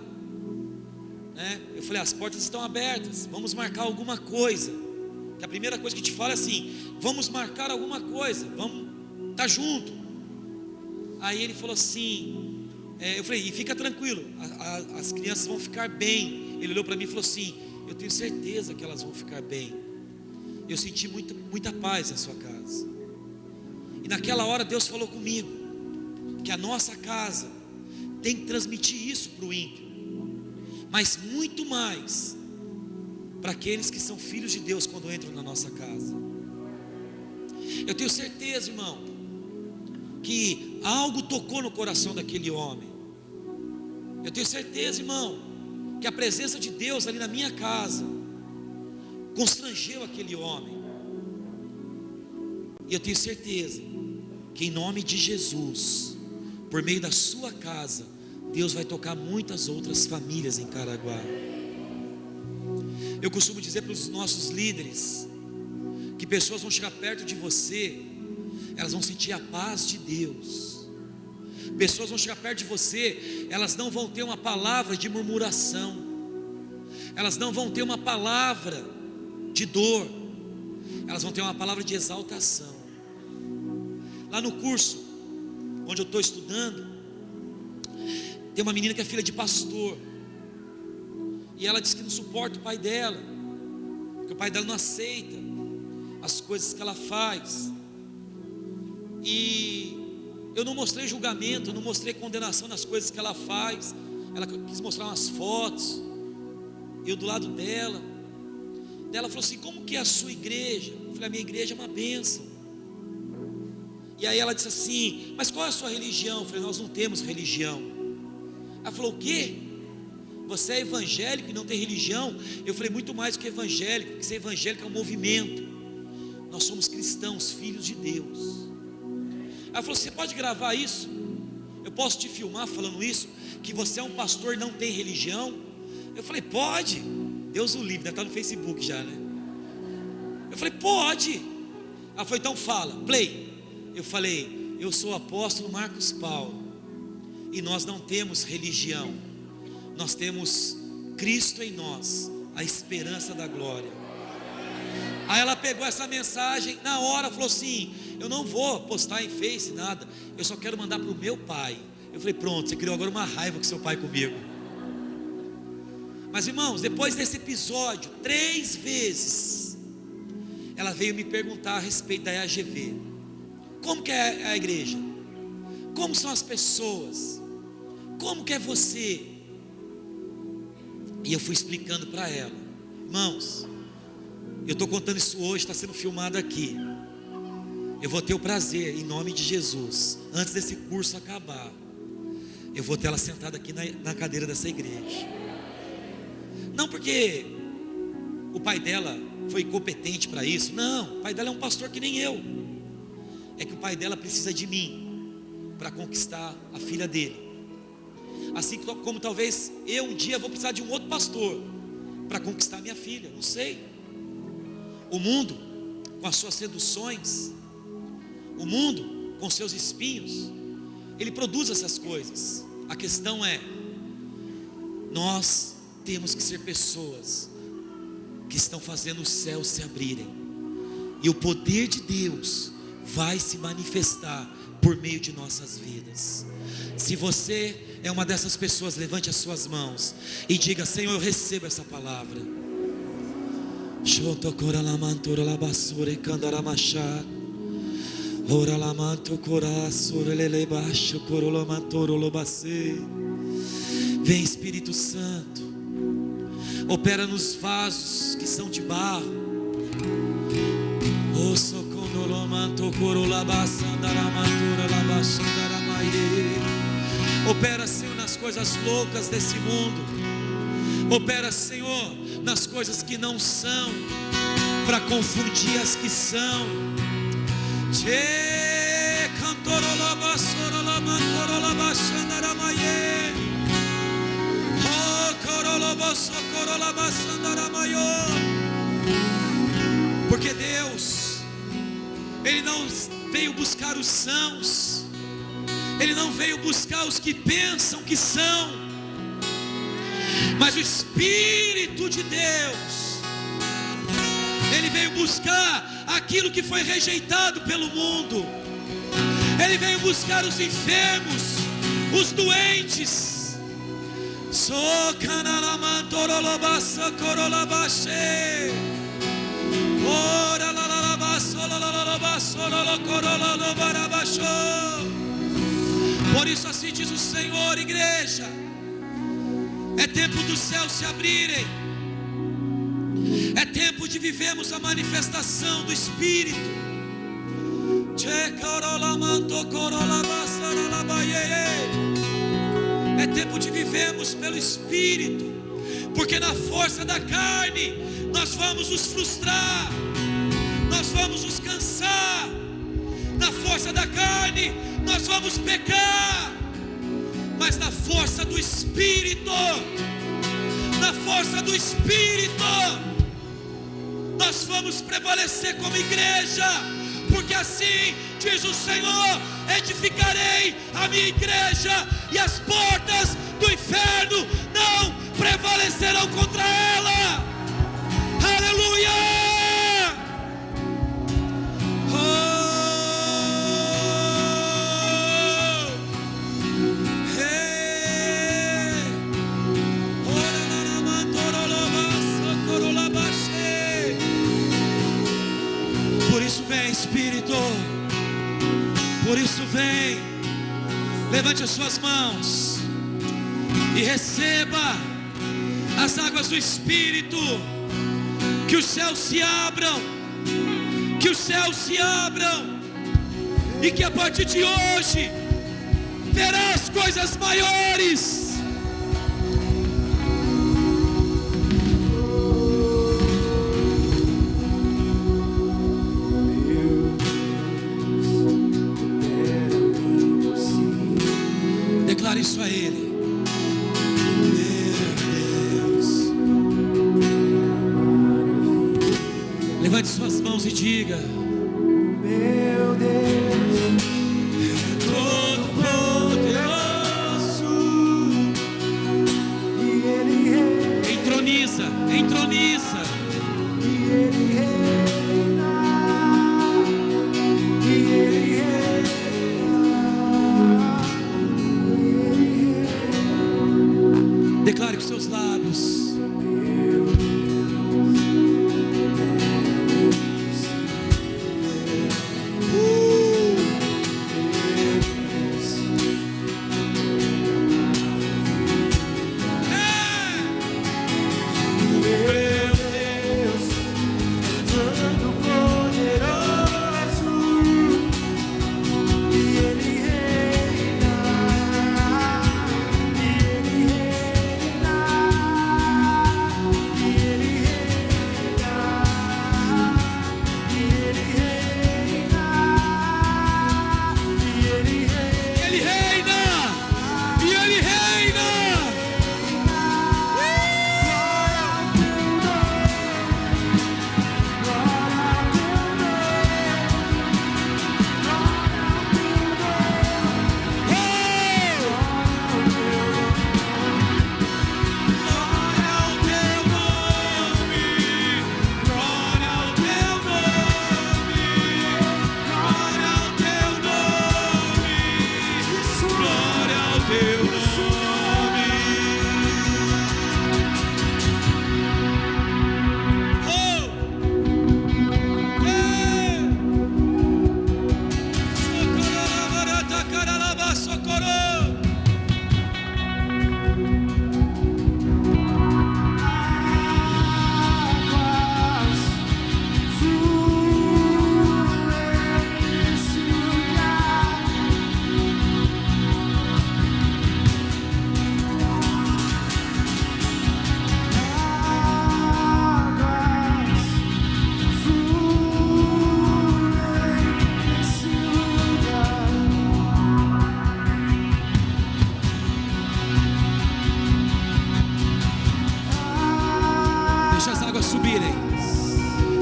Eu falei: as portas estão abertas, vamos marcar alguma coisa. Que a primeira coisa que te fala é assim: vamos marcar alguma coisa, vamos estar junto. Aí ele falou assim, eu falei: e fica tranquilo, as crianças vão ficar bem. Ele olhou para mim e falou assim: eu tenho certeza que elas vão ficar bem. Eu senti muita paz na sua casa. E naquela hora Deus falou comigo que a nossa casa tem que transmitir isso para o ímpio, mas muito mais para aqueles que são filhos de Deus quando entram na nossa casa. Eu tenho certeza, irmão, que algo tocou no coração daquele homem. Eu tenho certeza, irmão, que a presença de Deus ali na minha casa constrangeu aquele homem. E eu tenho certeza que em nome de Jesus, por meio da sua casa, Deus vai tocar muitas outras famílias em Caraguá. Eu costumo dizer para os nossos líderes que pessoas vão chegar perto de você, elas vão sentir a paz de Deus. Pessoas vão chegar perto de você, elas não vão ter uma palavra de murmuração, elas não vão ter uma palavra de dor, elas vão ter uma palavra de exaltação. Lá no curso onde eu estou estudando, tem uma menina que é filha de pastor, e ela diz que não suporta o pai dela, porque o pai dela não aceita as coisas que ela faz. E eu não mostrei julgamento, eu não mostrei condenação nas coisas que ela faz. Ela quis mostrar umas fotos, eu do lado dela. Ela falou assim: como que é a sua igreja? Eu falei: a minha igreja é uma bênção. E aí ela disse assim: mas qual é a sua religião? Eu falei: nós não temos religião. Ela falou: o quê? Você é evangélico e não tem religião? Eu falei: muito mais do que evangélico, porque ser evangélico é um movimento. Nós somos cristãos, filhos de Deus. Ela falou: você pode gravar isso? Eu posso te filmar falando isso? Que você é um pastor e não tem religião? Eu falei, pode. Deus o livre, deve estar no Facebook já, né? Eu falei, pode. Ela falou, então fala, play. Eu falei, eu sou o apóstolo Marcos Paulo, e nós não temos religião, nós temos Cristo em nós, a esperança da glória. Aí ela pegou essa mensagem, na hora falou assim, eu não vou postar em Face, nada, eu só quero mandar para o meu pai. Eu falei, pronto, você criou agora uma raiva com seu pai comigo. Mas irmãos, depois desse episódio, 3 vezes, ela veio me perguntar a respeito da EAGV. Como que é a igreja? Como são as pessoas? Como que é você? E eu fui explicando para ela. Irmãos, eu estou contando isso hoje, está sendo filmado aqui. Eu vou ter o prazer, em nome de Jesus, antes desse curso acabar, eu vou ter ela sentada aqui na cadeira dessa igreja. Não porque o pai dela foi competente para isso, não, o pai dela é um pastor que nem eu. É que o pai dela precisa de mim para conquistar a filha dele. Assim como talvez eu um dia vou precisar de um outro pastor para conquistar minha filha, não sei. O mundo com as suas seduções, o mundo com seus espinhos, ele produz essas coisas. A questão é, nós temos que ser pessoas que estão fazendo os céus se abrirem, e o poder de Deus vai se manifestar por meio de nossas vidas. Se você é uma dessas pessoas, levante as suas mãos e diga, Senhor, eu recebo essa palavra. Vem, Espírito Santo, opera nos vasos que são de barro. Opera, Senhor, nas coisas loucas desse mundo. Opera, Senhor, nas coisas que não são, para confundir as que são. Porque Deus, Ele não veio buscar os sãos, Ele não veio buscar os que pensam que são, mas o Espírito de Deus, Ele veio buscar aquilo que foi rejeitado pelo mundo. Ele veio buscar os enfermos, os doentes. Por isso assim diz o Senhor, igreja, é tempo dos céus se abrirem, é tempo de vivermos a manifestação do Espírito. É tempo de vivermos pelo Espírito, porque na força da carne nós vamos nos frustrar, nós vamos nos cansar, na força da carne nós vamos pecar, mas na força do Espírito, na força do Espírito, nós vamos prevalecer como igreja, porque assim diz o Senhor: edificarei a minha igreja, e as portas do inferno não prevalecerão contra ela. Aleluia! Por isso vem, Espírito, por isso vem. Levante as suas mãos e receba as águas do Espírito. Que os céus se abram, que os céus se abram, e que a partir de hoje verás coisas maiores. Declare isso a Ele. Meu Deus, Levante suas mãos e diga: meu Deus é todo poderoso. e Ele reina, Entroniza, entroniza. e Ele reina, e Ele reina. Declare com seus lábios.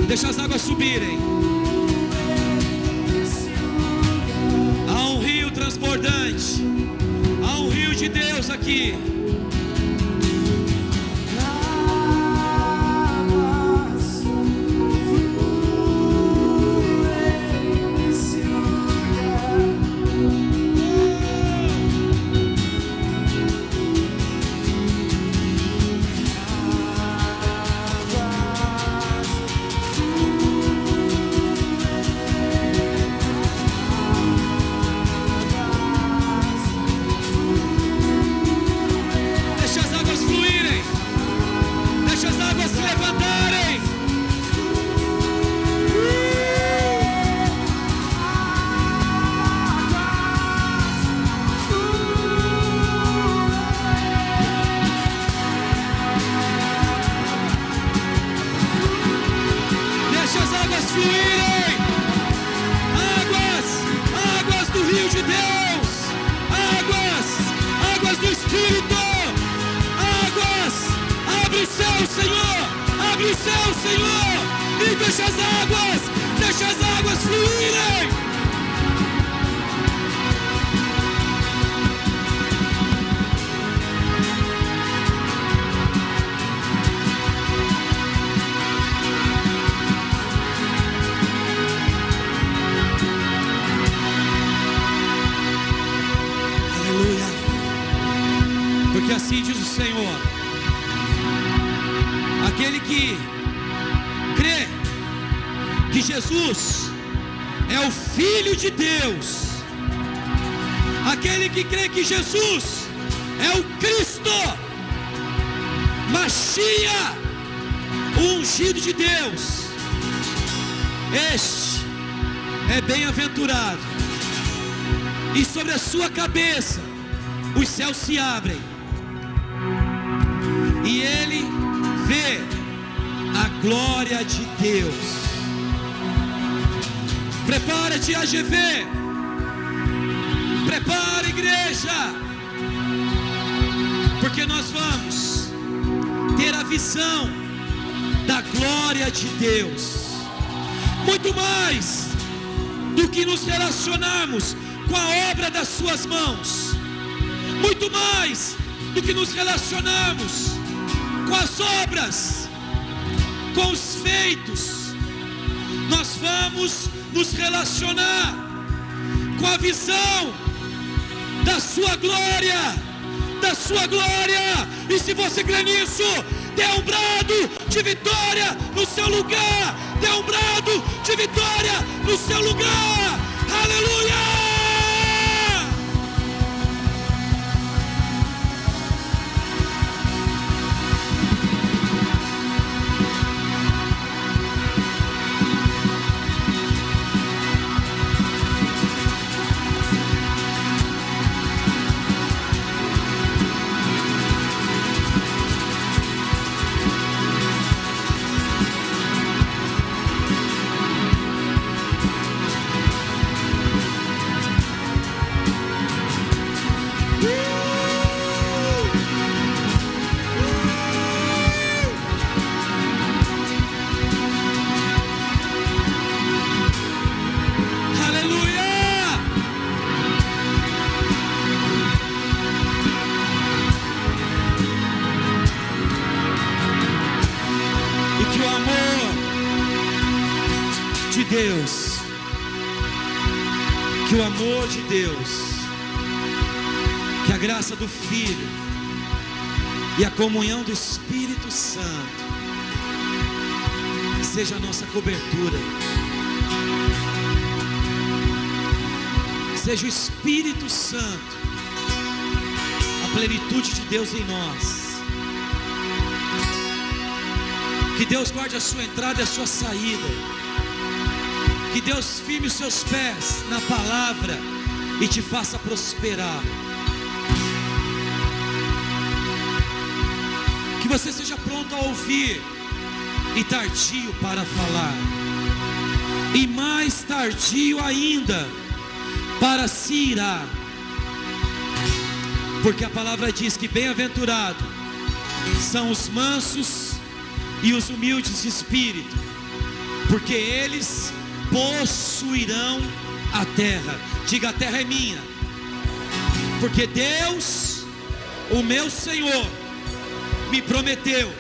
Deixa as águas subirem. Há um rio transbordante. Há um rio de Deus aqui. Deixa as águas fluírem. Aleluia. Porque assim diz o Senhor: aquele que crê que Jesus é o Filho de Deus, aquele que crê que Jesus é o Cristo, Machia, o ungido de Deus, este é bem-aventurado, e sobre a sua cabeça os céus se abrem, e ele vê a glória de Deus. Prepara-te, AGV. Prepara, igreja, porque nós vamos ter a visão da glória de Deus. muito mais do que nos relacionarmos com a obra das suas mãos, muito mais do que nos relacionarmos com as obras, com os feitos. Nós vamos nos relacionar com a visão da sua glória, da sua glória. E se você crê nisso, dê um brado de vitória no seu lugar, dê um brado de vitória no seu lugar. Aleluia! Que o amor de Deus, que a graça do Filho e a comunhão do Espírito Santo seja a nossa cobertura, seja o Espírito Santo, a plenitude de Deus em nós. Que Deus guarde a sua entrada e a sua saída. Que Deus firme os seus pés na palavra e te faça prosperar. Que você seja pronto a ouvir e tardio para falar, e mais tardio ainda para se irar. Porque a palavra diz que bem-aventurado são os mansos e os humildes de espírito, porque eles possuirão a terra. Diga: a terra é minha, porque Deus, o meu Senhor, me prometeu.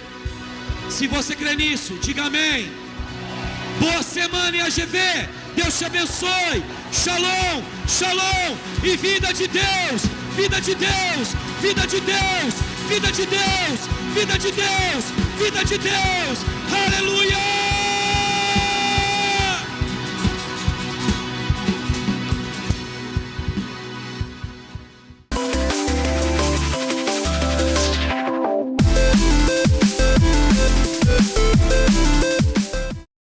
Se você crê nisso, diga amém. Boa semana em AGV. Deus te abençoe. Shalom, shalom. E vida de Deus, vida de Deus, vida de Deus, vida de Deus, vida de Deus, vida de Deus. Aleluia.